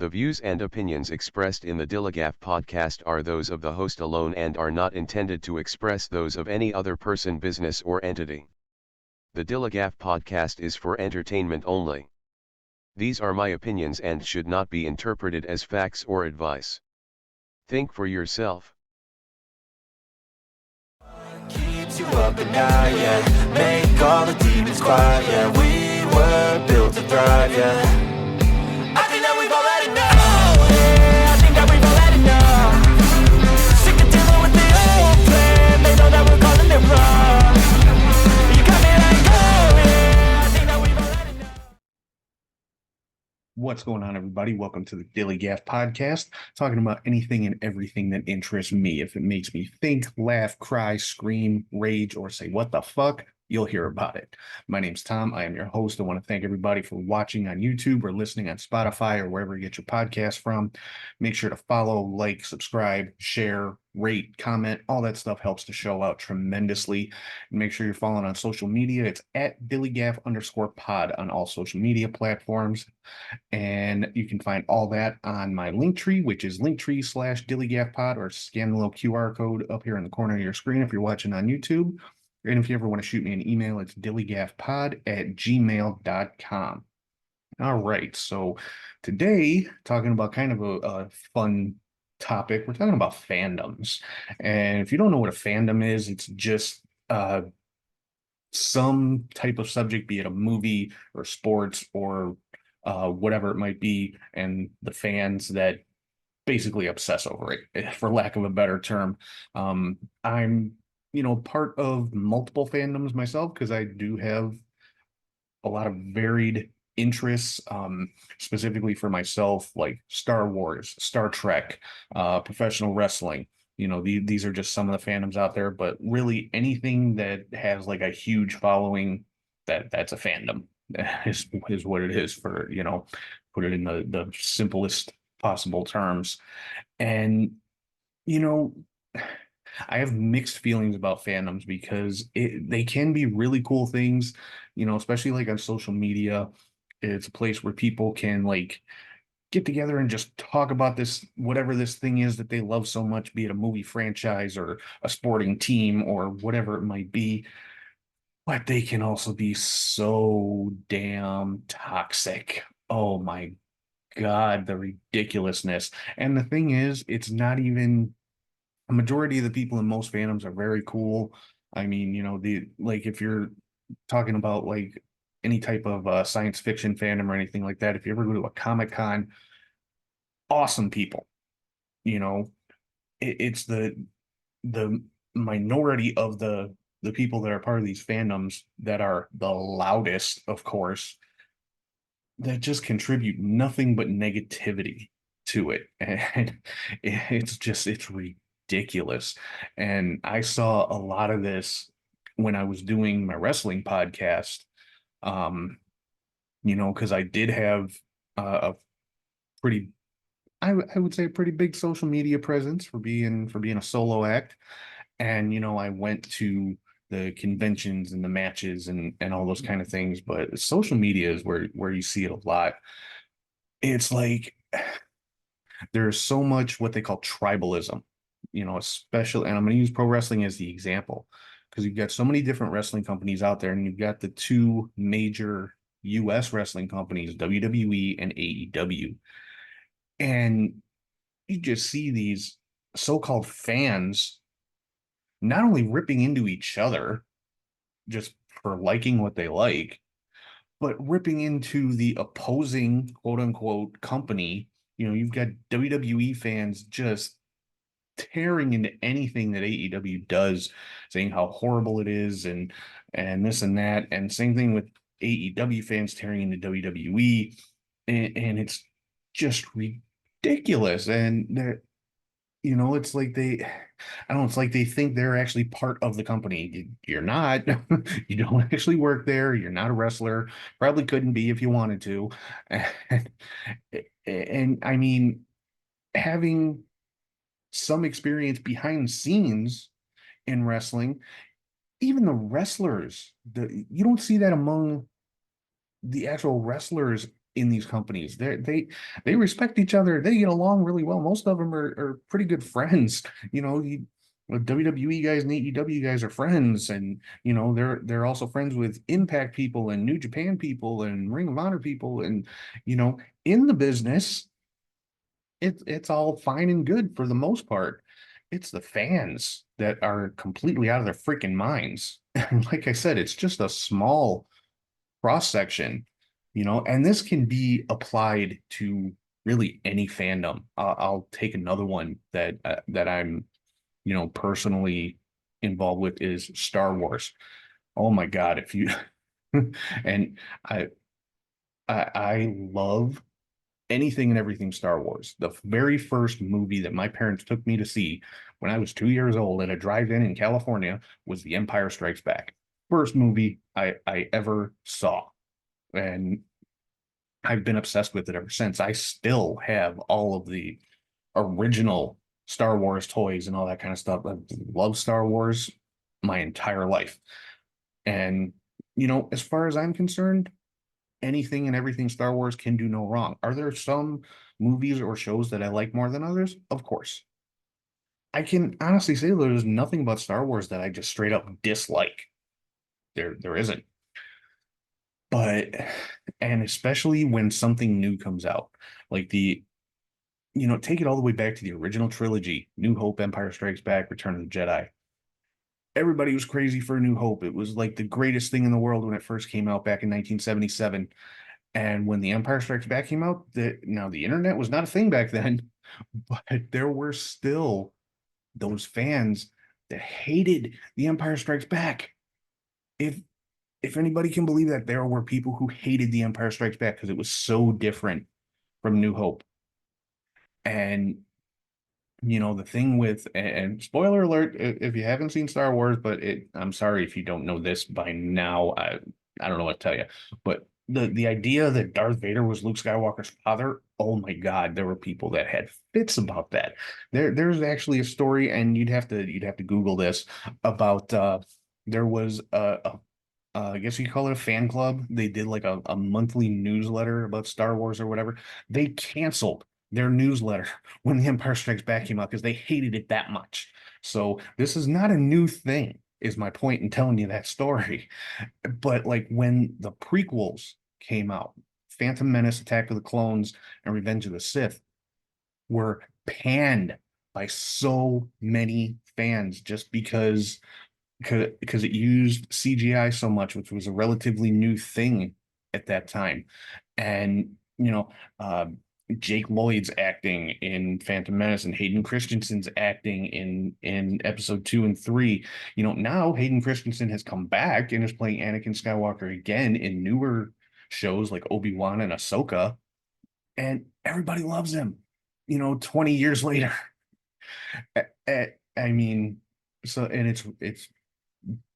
The views and opinions expressed in the DILLIGAF podcast are those of the host alone and are not intended to express those of any other person, business, or entity. The DILLIGAF podcast is for entertainment only. These are my opinions and should not be interpreted as facts or advice. Think for yourself. Keeps you up at night, yeah. Make all the demons quiet, yeah. We were built to thrive, yeah. I think that we've all had enough, yeah. I think that we've all had enough. Sick of dealing with the old plan. They know that we're calling it wrong. You got me like, oh, yeah. I think that we've all had enough. What's going on, everybody? Welcome to the DILLIGAF podcast, talking about anything and everything that interests me. If it makes me think, laugh, cry, scream, rage, or say, what the fuck, you'll hear about it. My name's Tom. I am your host. I want to thank everybody for watching on YouTube or listening on Spotify or wherever you get your podcast from. Make sure to follow, like, subscribe, share, rate, comment. All that stuff helps the show out tremendously. And make sure you're following on social media. It's at DILLIGAF_pod on all social media platforms. And you can find all that on my Linktree, which is Linktree/DILLIGAFpod, or scan the little QR code up here in the corner of your screen if you're watching on YouTube. And if you ever want to shoot me an email, it's dilligafpod@gmail.com. All right, so today, talking about kind of a fun topic, we're talking about fandoms. And if you don't know what a fandom is, it's just some type of subject, be it a movie or sports or whatever it might be, and the fans that basically obsess over it, for lack of a better term. I'm part of multiple fandoms myself because I do have a lot of varied interests, specifically for myself, like Star Wars, Star Trek, professional wrestling. These are just some of the fandoms out there, but really anything that has like a huge following, that's a fandom. is what it is, for put it in the simplest possible terms. And I have mixed feelings about fandoms because they can be really cool things, especially like on social media. It's a place where people can like get together and just talk about this, whatever this thing is that they love so much, be it a movie franchise or a sporting team or whatever it might be. But they can also be so damn toxic. Oh my God, the ridiculousness. And the thing is, it's not even a majority of the people in most fandoms are very cool. I mean, if you're talking about like any type of science fiction fandom or anything like that, if you ever go to a Comic-Con, awesome people. It's the minority of the people that are part of these fandoms that are the loudest, of course, that just contribute nothing but negativity to it. And it's ridiculous. And I saw a lot of this when I was doing my wrestling podcast, because I did have a pretty, I would say, a pretty big social media presence for being a solo act. And I went to the conventions and the matches and all those kind of things, but social media is where you see it a lot. It's like there's so much what they call tribalism, especially, and I'm going to use pro wrestling as the example, because you've got so many different wrestling companies out there, and you've got the two major US wrestling companies, WWE and AEW. And you just see these so-called fans not only ripping into each other just for liking what they like, but ripping into the opposing quote unquote company. You've got WWE fans just tearing into anything that AEW does, saying how horrible it is and this and that. And same thing with AEW fans tearing into WWE. And it's just ridiculous. And they're, it's like it's like they think they're actually part of the company. You're not. You don't actually work there. You're not a wrestler. Probably couldn't be if you wanted to. And I mean, having some experience behind the scenes in wrestling, even the wrestlers, you don't see that among the actual wrestlers in these companies. They respect each other. They get along really well. Most of them are pretty good friends. WWE guys and AEW guys are friends, and they're also friends with Impact people and New Japan people and Ring of Honor people, and in the business, it's all fine and good for the most part. It's the fans that are completely out of their freaking minds. And like I said, it's just a small cross section, and this can be applied to really any fandom. I'll take another one that I'm, personally involved with is Star Wars. Oh my God, if you and I love anything and everything Star Wars. The very first movie that my parents took me to see when I was 2 years old at a drive-in in California was The Empire Strikes Back. First movie I ever saw. And I've been obsessed with it ever since. I still have all of the original Star Wars toys and all that kind of stuff. I love Star Wars my entire life. And, as far as I'm concerned, anything and everything Star Wars can do no wrong. Are there some movies or shows that I like more than others? Of course. I can honestly say there's nothing about Star Wars that I just straight up dislike. There isn't. But and especially when something new comes out, like take it all the way back to the original trilogy, New Hope, Empire Strikes Back, Return of the Jedi. Everybody was crazy for New Hope. It was like the greatest thing in the world when it first came out back in 1977. And when The Empire Strikes Back came out, now the internet was not a thing back then, but there were still those fans that hated The Empire Strikes Back. If anybody can believe that, there were people who hated The Empire Strikes Back because it was so different from New Hope. And the thing with, and spoiler alert if you haven't seen Star Wars, but I'm sorry if you don't know this by now. I don't know what to tell you, but the idea that Darth Vader was Luke Skywalker's father, oh my God, there were people that had fits about that. There's actually a story, and you'd have to Google this, about there was I guess you call it a fan club. They did like a monthly newsletter about Star Wars or whatever. They canceled their newsletter when The Empire Strikes Back came out because they hated it that much. So this is not a new thing, is my point in telling you that story. But like when the prequels came out, Phantom Menace, Attack of the Clones, and Revenge of the Sith were panned by so many fans just because it used CGI so much, which was a relatively new thing at that time. And, Jake Lloyd's acting in Phantom Menace and Hayden Christensen's acting in episode 2 and 3. Now Hayden Christensen has come back and is playing Anakin Skywalker again in newer shows like Obi-Wan and Ahsoka, and everybody loves him, 20 years later. I mean, so, and it's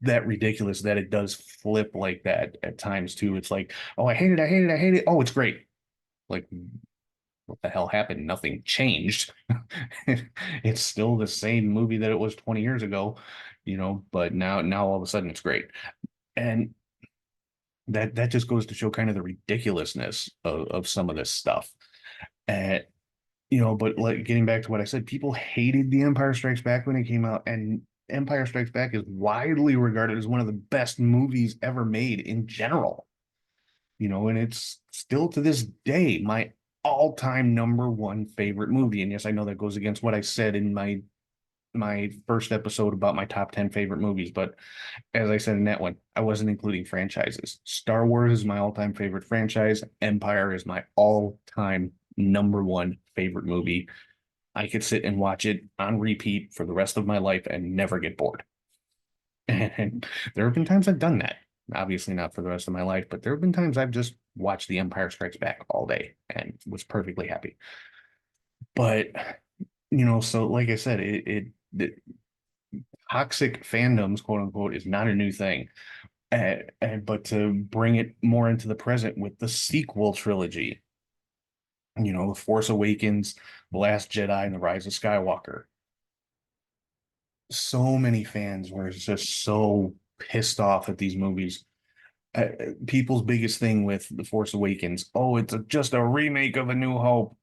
that ridiculous that it does flip like that at times too. It's like, oh, I hate it, I hate it, I hate it. Oh, it's great. Like, what the hell happened? Nothing changed. It's still the same movie that it was 20 years ago, but now all of a sudden it's great. And that just goes to show kind of the ridiculousness of some of this stuff. And but like getting back to what I said, people hated The Empire Strikes Back when it came out, and Empire Strikes Back is widely regarded as one of the best movies ever made in general. And it's still to this day my all-time number one favorite movie. And yes, I know that goes against what I said in my first episode about my top 10 favorite movies, but as I said in that one, I wasn't including franchises. Star Wars is my all-time favorite franchise. Empire is my all-time number one favorite movie. I could sit and watch it on repeat for the rest of my life and never get bored. And there have been times I've done that. Obviously not for the rest of my life, but there have been times I've just watched The Empire Strikes Back all day and was perfectly happy. But so like I said, the toxic fandoms, quote unquote, is not a new thing. But to bring it more into the present with the sequel trilogy, The Force Awakens, The Last Jedi, and The Rise of Skywalker. So many fans were just so pissed off at these movies. people's biggest thing with The Force Awakens, oh, it's just a remake of A New Hope.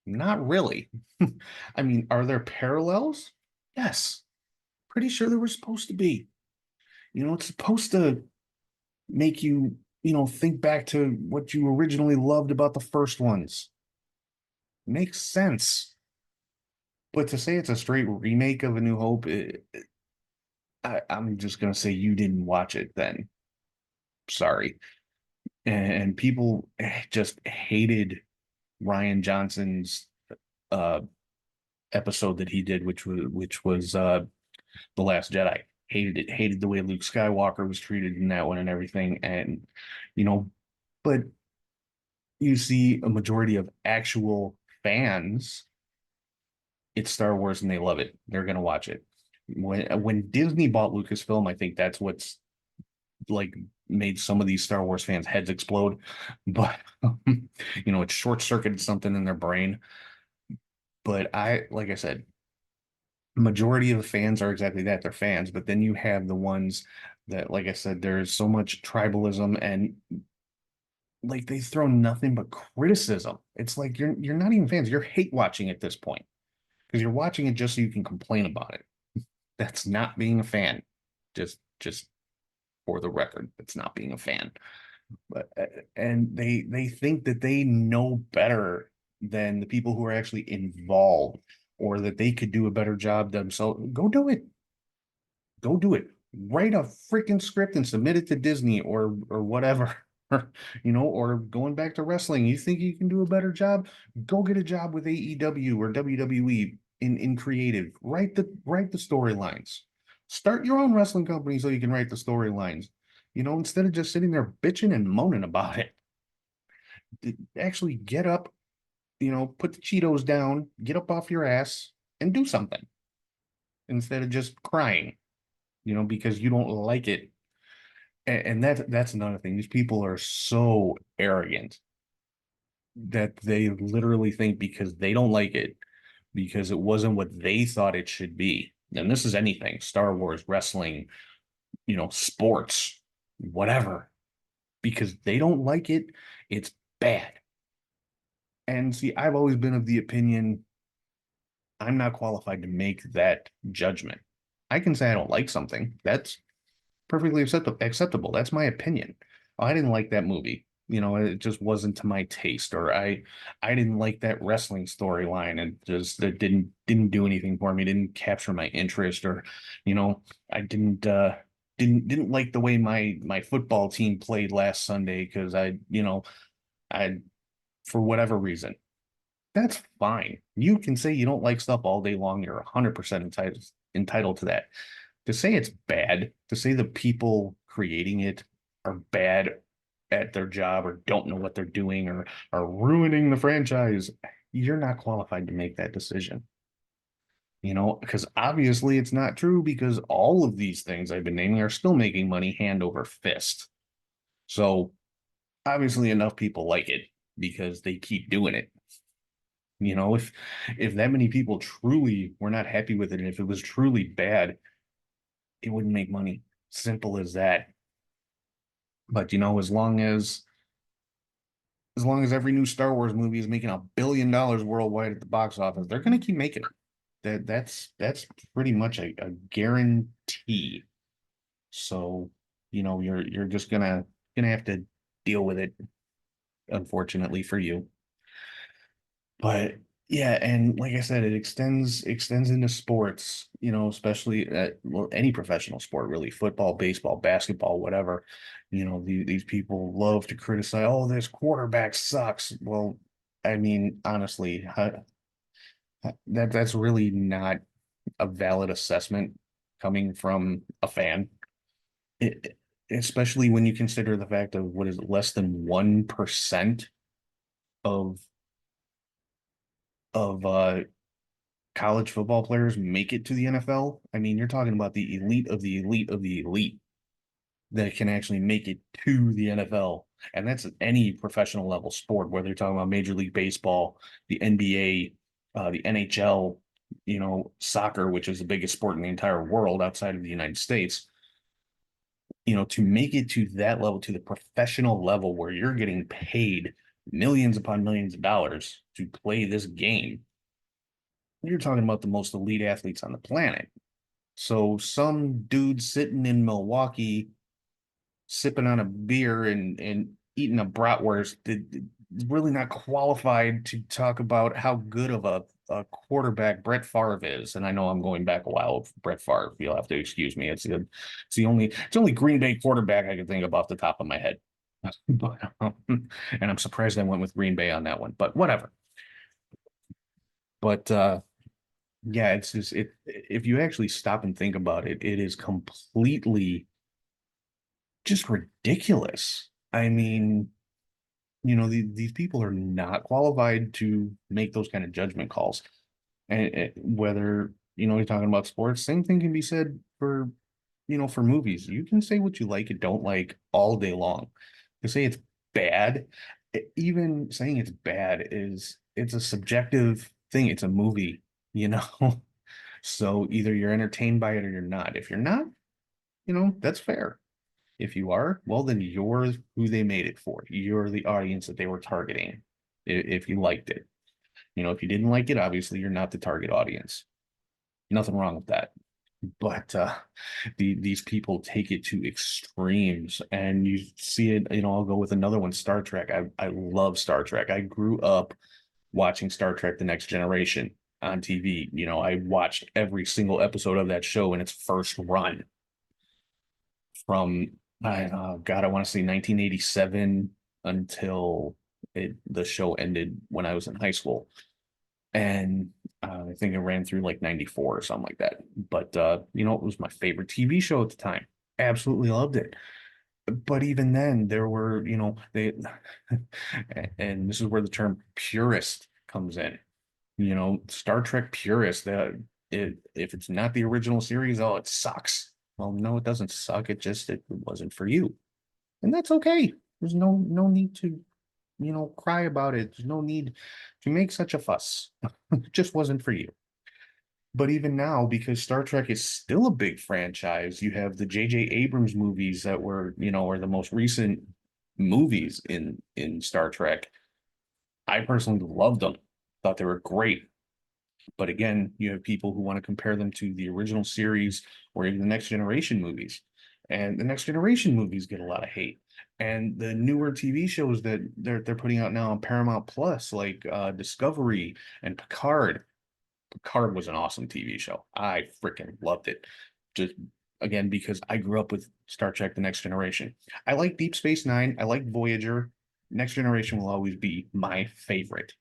Not really. I mean, are there parallels? Yes. Pretty sure there were supposed to be. It's supposed to make you, think back to what you originally loved about the first ones. Makes sense. But to say it's a straight remake of A New Hope, I'm just gonna say you didn't watch it then. Sorry. And people just hated Ryan Johnson's uh episode that he did, which was The Last Jedi. Hated it, hated the way Luke Skywalker was treated in that one and everything. And you know, but you see a majority of actual fans, it's Star Wars and they love it. They're gonna watch it. When Disney bought Lucasfilm, I think that's what's like made some of these Star Wars fans' heads explode. But it short circuited something in their brain. But like I said, majority of the fans are exactly that. They're fans. But then you have the ones that, like I said, there's so much tribalism and like they throw nothing but criticism. It's like you're not even fans. You're hate watching at this point because you're watching it just so you can complain about it. That's not being a fan. Just for the record, that's not being a fan. But and they think that they know better than the people who are actually involved, or that they could do a better job themselves. Go do it. Go do it. Write a freaking script and submit it to Disney or whatever. Or going back to wrestling, you think you can do a better job? Go get a job with AEW or WWE in creative. Write the storylines. Start your own wrestling company so you can write the storylines. Instead of just sitting there bitching and moaning about it. Actually get up, put the Cheetos down, get up off your ass and do something instead of just crying, because you don't like it. And that's another thing. These people are so arrogant that they literally think because they don't like it, because it wasn't what they thought it should be. And this is anything, Star Wars, wrestling, sports, whatever. Because they don't like it, it's bad. And see, I've always been of the opinion I'm not qualified to make that judgment. I can say I don't like something. That's perfectly acceptable. That's my opinion. Oh, I didn't like that movie. It just wasn't to my taste, or I didn't like that wrestling storyline, and just that didn't do anything for me, didn't capture my interest, or I didn't like the way my football team played last Sunday because I for whatever reason. That's fine. You can say you don't like stuff all day long. You're 100% entitled to that. To say it's bad, to say the people creating it are bad at their job or don't know what they're doing or are ruining the franchise, you're not qualified to make that decision. Because obviously it's not true, because all of these things I've been naming are still making money hand over fist. So obviously enough people like it because they keep doing it. If that many people truly were not happy with it, and if it was truly bad, it wouldn't make money. Simple as that. But as long as every new Star Wars movie is making $1 billion worldwide at the box office, they're gonna keep making it. That's pretty much a guarantee. So, you're just gonna have to deal with it, unfortunately for you. But yeah, and like I said, it extends into sports, especially any professional sport, really, football, baseball, basketball, whatever. These people love to criticize, oh, this quarterback sucks. Well, I mean, honestly, that's really not a valid assessment coming from a fan. Especially when you consider the fact of what is it, less than 1% of college football players make it to the NFL. I mean, you're talking about the elite of the elite of the elite that can actually make it to the NFL. And that's any professional level sport, whether you're talking about Major League Baseball, the NBA, the NHL, soccer, which is the biggest sport in the entire world outside of the United States. to make it to that level, to the professional level where you're getting paid millions upon millions of dollars to play this game, you're talking about the most elite athletes on the planet. So some dude sitting in Milwaukee sipping on a beer and eating a bratwurst is really not qualified to talk about how good of a quarterback Brett Favre is. And I know I'm going back a while with Brett Favre. You'll have to excuse me. It's the only Green Bay quarterback I can think of off the top of my head. But, and I'm surprised I went with Green Bay on that one, but whatever. But yeah, it's just if you actually stop and think about it, it is completely just ridiculous. I mean, these people are not qualified to make those kind of judgment calls. And whether, you're talking about sports, same thing can be said for movies. You can say what you like and don't like all day long. To say it's bad, even saying it's bad it's a subjective thing. It's a movie, you know. So either you're entertained by it or you're not. If you're not, that's fair. If you are, well, then you're who they made it for. You're the audience that they were targeting. If you liked it, if you didn't like it, obviously you're not the target audience. Nothing wrong with that. But these people take it to extremes, and you see it. I'll go with another one, Star Trek. I love Star Trek. I grew up watching Star Trek: The Next Generation on TV. I watched every single episode of that show in its first run from God, I want to say 1987 until the show ended when I was in high school. And I think it ran through like 94 or something like that. But it was my favorite TV show at the time. Absolutely loved it. But even then, there were, they, and this is where the term purist comes in. Star Trek purist, that if it's not the original series, oh, it sucks. Well, no, it doesn't suck. It wasn't for you. And that's okay. There's no need to, cry about it. There's no need to make such a fuss. It just wasn't for you. But even now, because Star Trek is still a big franchise, you have the J.J. Abrams movies that were, are the most recent movies in Star Trek. I personally loved them. Thought they were great. But again, you have people who want to compare them to the original series or even the Next Generation movies. And the Next Generation movies get a lot of hate. And the newer TV shows that they're putting out now on Paramount Plus, like Discovery and Picard. Picard was an awesome TV show. I freaking loved it. Just again, because I grew up with Star Trek: The Next Generation. I like Deep Space Nine. I like Voyager. Next Generation will always be my favorite.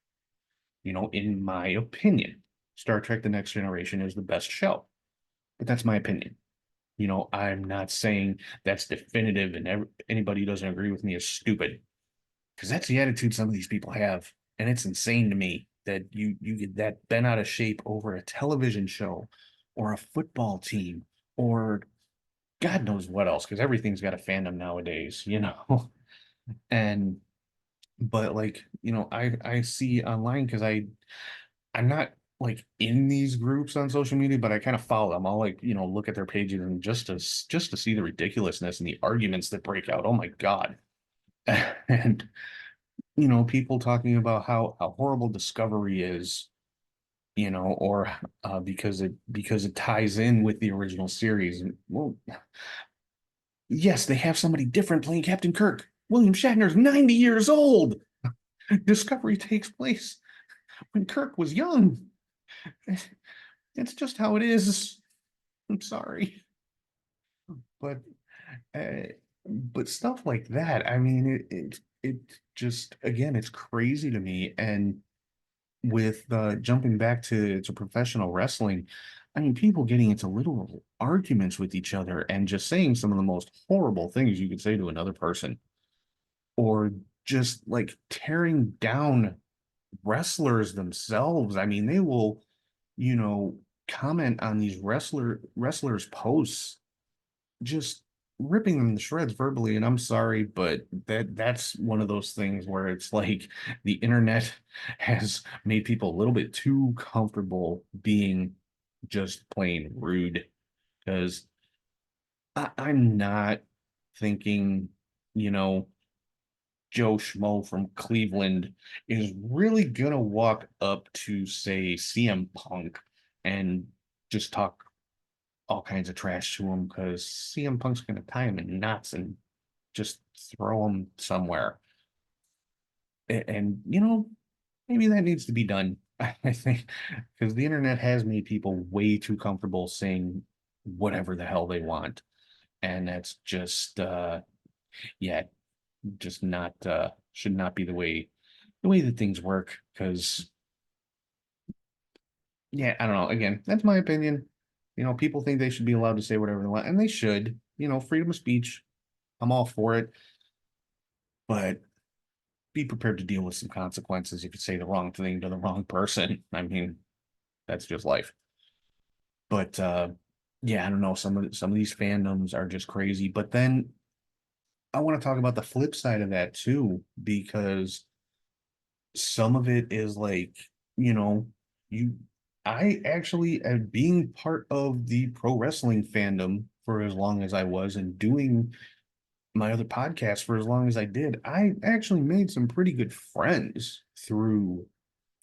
In my opinion, Star Trek: The Next Generation is the best show. But that's my opinion. I'm not saying that's definitive and anybody who doesn't agree with me is stupid. Because that's the attitude some of these people have. And it's insane to me that you get that bent out of shape over a television show or a football team or God knows what else, because everything's got a fandom nowadays, And but like, I see online because I'm not like in these groups on social media, but I kind of follow them. I'll like, look at their pages and just to see the ridiculousness and the arguments that break out. Oh my God. And people talking about how horrible Discovery is, or because it ties in with the original series. And well, yes, they have somebody different playing Captain Kirk. William Shatner's 90 years old. Discovery takes place when Kirk was young. It's just how it is. I'm sorry. But but stuff like that, I mean, it just again, it's crazy to me. And with jumping back to professional wrestling, I mean, people getting into little arguments with each other and just saying some of the most horrible things you could say to another person, or just like tearing down wrestlers themselves. I mean, they will, comment on these wrestlers' posts, just ripping them to shreds verbally. And I'm sorry, but that's one of those things where it's like the internet has made people a little bit too comfortable being just plain rude. Because I'm not. thinking, you know, Joe Schmo from Cleveland is really gonna walk up to, say, CM Punk and just talk all kinds of trash to him because CM Punk's gonna tie him in knots and just throw him somewhere. And you know, maybe that needs to be done. I think because the internet has made people way too comfortable saying whatever the hell they want. And that's just yeah, just not should not be the way that things work. Because yeah, I don't know. Again, that's my opinion. You know, people think they should be allowed to say whatever they want, and they should. You know, freedom of speech. I'm all for it, but be prepared to deal with some consequences if you say the wrong thing to the wrong person. I mean, that's just life. But yeah, I don't know. Some of these fandoms are just crazy. But then I want to talk about the flip side of that too, because some of it is like, you know, you I actually being part of the pro wrestling fandom for as long as I was and doing my other podcast for as long as I did, I actually made some pretty good friends through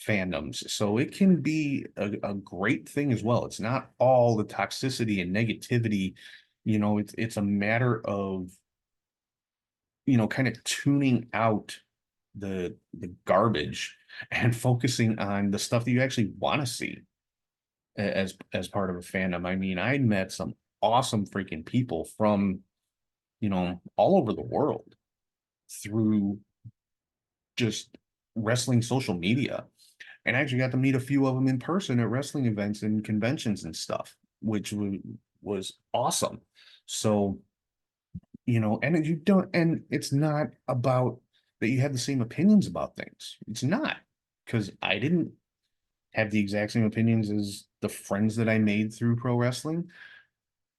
fandoms. So it can be a great thing as well. It's not all the toxicity and negativity. You know, it's a matter of, you know, kind of tuning out the garbage and focusing on the stuff that you actually want to see as part of a fandom. I mean, I met some awesome freaking people from, you know, all over the world through just wrestling social media. And I actually got to meet a few of them in person at wrestling events and conventions and stuff, which was awesome. So, you know, and you don't, and it's not about that you have the same opinions about things. It's not because I didn't have the exact same opinions as the friends that I made through pro wrestling,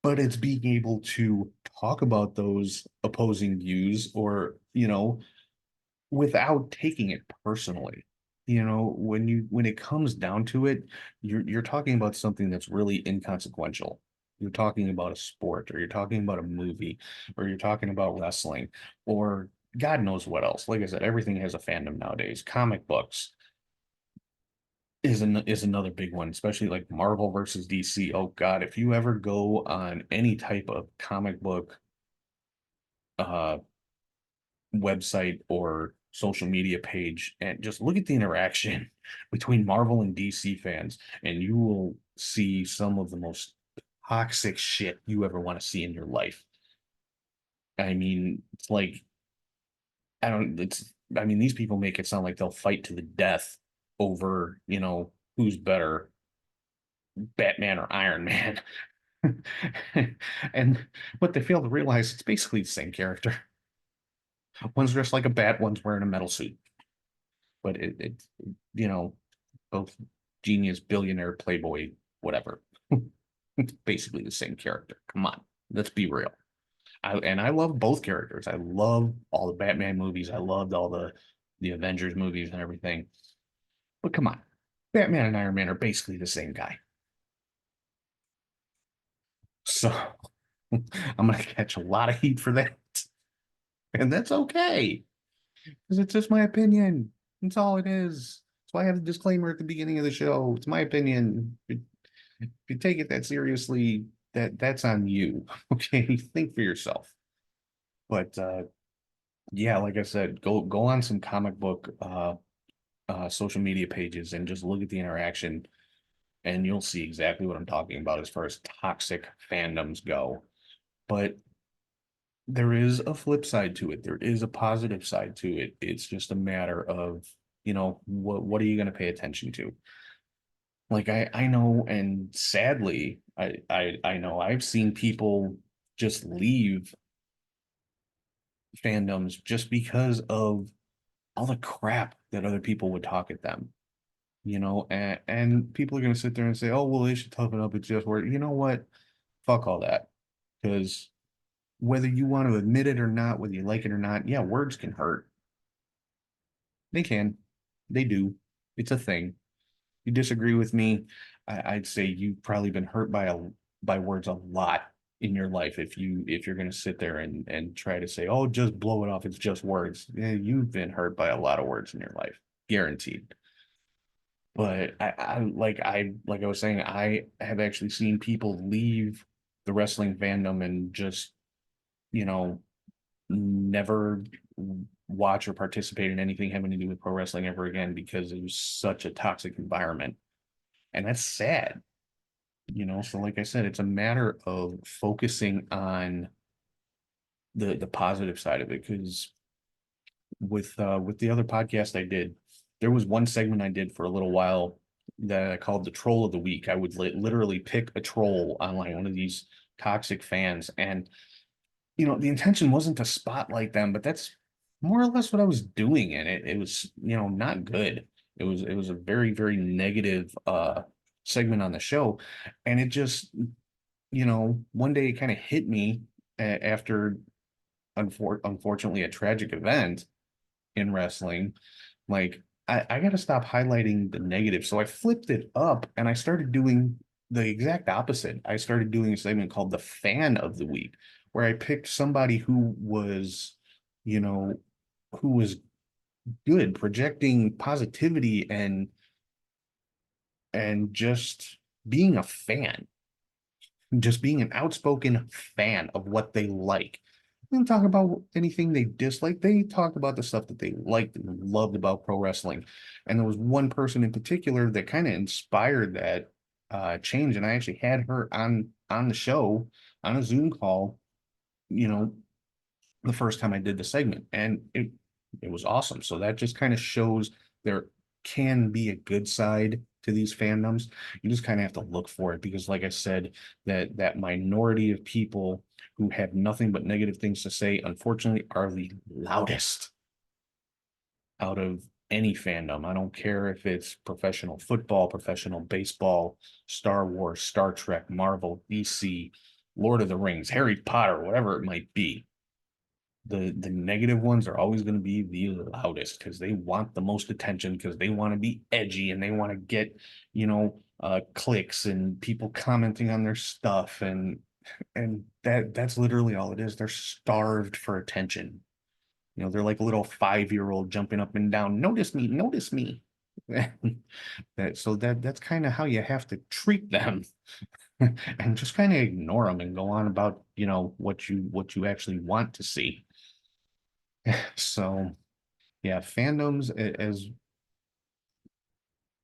but it's being able to talk about those opposing views or, you know, without taking it personally. You know, when it comes down to it, you're talking about something that's really inconsequential. You're talking about a sport, or you're talking about a movie, or you're talking about wrestling, or God knows what else. Like I said, everything has a fandom nowadays. Comic books is another big one, especially like Marvel versus DC. Oh God, if you ever go on any type of comic book uh website or social media page and just look at the interaction between Marvel and DC fans, and you will see some of the most toxic shit you ever want to see in your life. I mean, it's like, I mean, these people make it sound like they'll fight to the death over, you know, who's better, Batman or Iron Man. And what they fail to realize, it's basically the same character. One's dressed like a bat, one's wearing a metal suit. But you know, both genius, billionaire, playboy, whatever. It's basically the same character. Come on, let's be real. And I love both characters. I love all the Batman movies. I loved all the Avengers movies and everything. But come on, Batman and Iron Man are basically the same guy. So I'm gonna catch a lot of heat for that, and that's okay because it's just my opinion. That's all it is. That's why I have the disclaimer at the beginning of the show. It's my opinion. If you take it that seriously, that's on you. Okay, think for yourself. But yeah, like I said, go on some comic book social media pages and just look at the interaction, and you'll see exactly what I'm talking about as far as toxic fandoms go. But there is a flip side to it. There is a positive side to it. It's just a matter of, you know, what are you going to pay attention to? Like I know, and sadly, I know I've seen people just leave fandoms just because of all the crap that other people would talk at them, you know, and people are gonna sit there and say, oh, well, they should toughen up, it's just word. You know what? Fuck all that. Because whether you want to admit it or not, whether you like it or not, yeah, words can hurt. They can. They do. It's a thing. You disagree with me, I'd say you've probably been hurt by words a lot in your life if you're going to sit there and try to say, oh, just blow it off, it's just words. Yeah, you've been hurt by a lot of words in your life, guaranteed. But like I was saying, I have actually seen people leave the wrestling fandom and just, you know, never watch or participate in anything having to do with pro wrestling ever again because it was such a toxic environment. And that's sad, you know. So like I said, it's a matter of focusing on the positive side of it. Because with the other podcast I did, there was one segment I did for a little while that I called the troll of the week. I would literally pick a troll on like one of these toxic fans, and you know, the intention wasn't to spotlight them, but that's more or less what I was doing. And it was, you know, not good. It was a very, very negative segment on the show. And it just, you know, one day it kind of hit me after unfortunately a tragic event in wrestling. Like I got to stop highlighting the negative. So I flipped it up and I started doing the exact opposite. I started doing a segment called the fan of the week, where I picked somebody who was, you know, who was good, projecting positivity and just being a fan, just being an outspoken fan of what they like. They didn't talk about anything they disliked. They talked about the stuff that they liked and loved about pro wrestling. And there was one person in particular that kind of inspired that change. And I actually had her on the show on a Zoom call, you know, the first time I did the segment, and it was awesome. So that just kind of shows there can be a good side to these fandoms. You just kind of have to look for it because, like I said, that minority of people who have nothing but negative things to say, unfortunately, are the loudest out of any fandom. I don't care if it's professional football, professional baseball, Star Wars, Star Trek, Marvel, DC, Lord of the Rings, Harry Potter, whatever it might be. The negative ones are always going to be the loudest because they want the most attention, because they want to be edgy and they want to get, you know, clicks and people commenting on their stuff, and that's literally all it is. They're starved for attention. You know, they're like a little 5-year-old jumping up and down, notice me, notice me. That's kind of how you have to treat them. And just kind of ignore them and go on about, you know, what you actually want to see. So yeah, fandoms,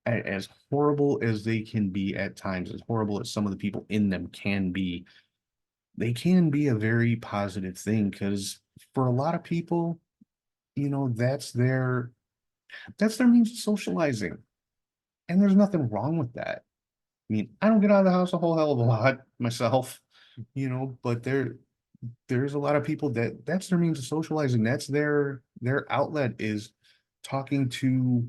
as horrible as they can be at times, as horrible as some of the people in them can be, they can be a very positive thing, because for a lot of people, you know, that's their means of socializing. And there's nothing wrong with that. I mean, I don't get out of the house a whole hell of a lot myself, you know, but there's a lot of people that's their means of socializing. That's their outlet, is talking to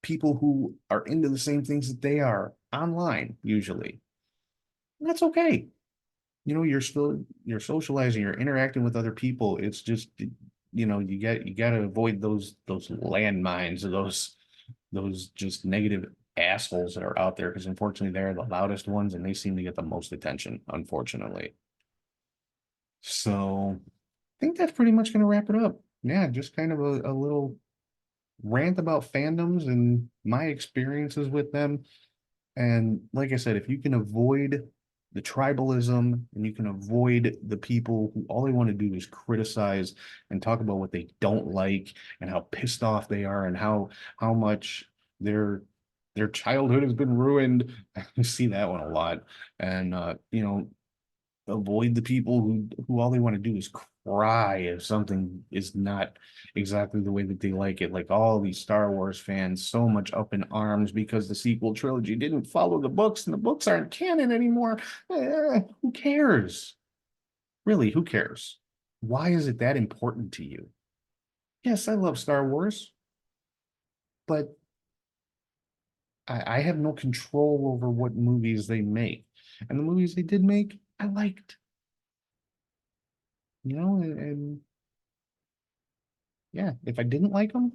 people who are into the same things that they are online, usually. And that's okay. You know, you're socializing, you're interacting with other people. It's just, you know, you got to avoid those landmines, or those just negative assholes that are out there, because unfortunately they're the loudest ones and they seem to get the most attention, unfortunately. So I think that's pretty much going to wrap it up. Yeah, just kind of a little rant about fandoms and my experiences with them. And like I said, if you can avoid the tribalism and you can avoid the people who all they want to do is criticize and talk about what they don't like and how pissed off they are and how much their childhood has been ruined. You see that one a lot. And you know, avoid the people who all they want to do is cry if something is not exactly the way that they like it. Like all these Star Wars fans, so much up in arms because the sequel trilogy didn't follow the books and the books aren't canon anymore. Who cares? Really, who cares? Why is it that important to you? Yes, I love Star Wars, but I have no control over what movies they make. And the movies they did make, I liked. You know, and yeah, if I didn't like them,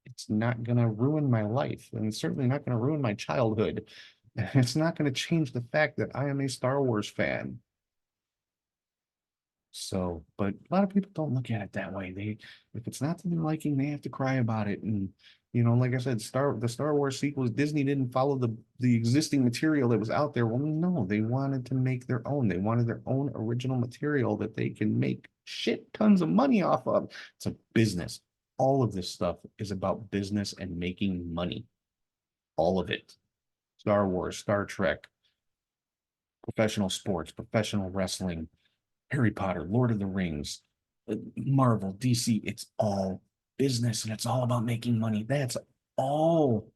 it's not gonna ruin my life, and it's certainly not gonna ruin my childhood. It's not gonna change the fact that I am a Star Wars fan. So, but a lot of people don't look at it that way. If it's not to their liking, they have to cry about it. And like I said, the Star Wars sequels, Disney didn't follow the existing material that was out there. Well, no, they wanted to make their own. They wanted their own original material that they can make shit tons of money off of. It's a business. All of this stuff is about business and making money. All of it. Star Wars, Star Trek, professional sports, professional wrestling, Harry Potter, Lord of the Rings, Marvel, DC, it's all business and it's all about making money. That's all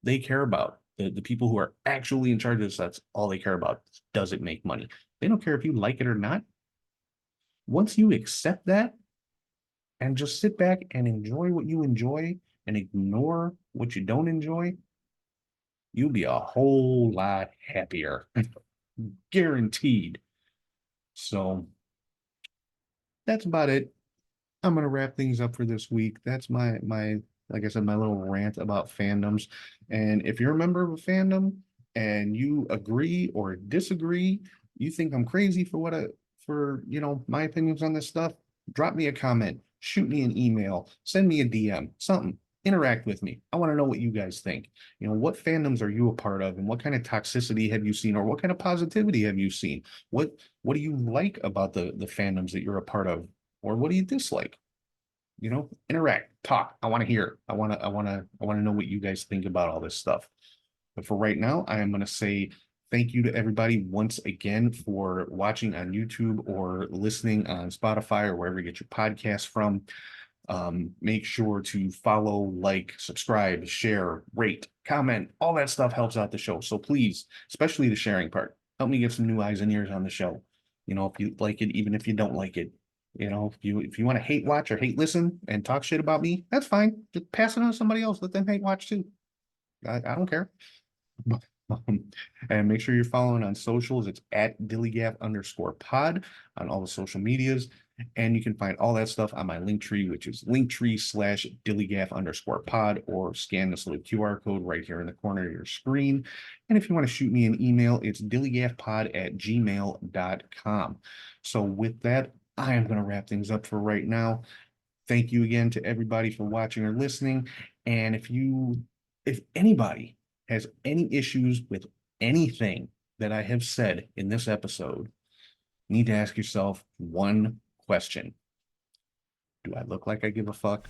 they care about. The people who are actually in charge of this, that's all they care about. Does it make money? They don't care if you like it or not. Once you accept that and just sit back and enjoy what you enjoy and ignore what you don't enjoy, you'll be a whole lot happier. Guaranteed. So that's about it. I'm gonna wrap things up for this week. That's my like I said, my little rant about fandoms. And if you're a member of a fandom and you agree or disagree, you think I'm crazy for my opinions on this stuff, drop me a comment, shoot me an email, send me a DM, something. Interact with me. I want to know what you guys think. What fandoms are you a part of, and what kind of toxicity have you seen, or what kind of positivity have you seen? What do you like about the fandoms that you're a part of, or what do you dislike? Interact, talk. I want to hear. I want to know what you guys think about all this stuff. But for right now, I am going to say thank you to everybody once again for watching on YouTube or listening on Spotify or wherever you get your podcasts from. Make sure to follow, like, subscribe, share, rate, comment. All that stuff helps out the show. So please, especially the sharing part, help me get some new eyes and ears on the show. If you like it, even if you don't like it, if you want to hate watch or hate listen and talk shit about me, that's fine. Just pass it on to somebody else. Let them hate watch too. I don't care. And make sure you're following on socials. It's at DILLIGAF_pod on all the social medias. And you can find all that stuff on my link tree, which is linktree/DILLIGAF_pod, or scan this little QR code right here in the corner of your screen. And if you want to shoot me an email, it's dilligafpod@gmail.com. So with that, I am going to wrap things up for right now. Thank you again to everybody for watching or listening. And if anybody has any issues with anything that I have said in this episode, you need to ask yourself one question. Do I look like I give a fuck?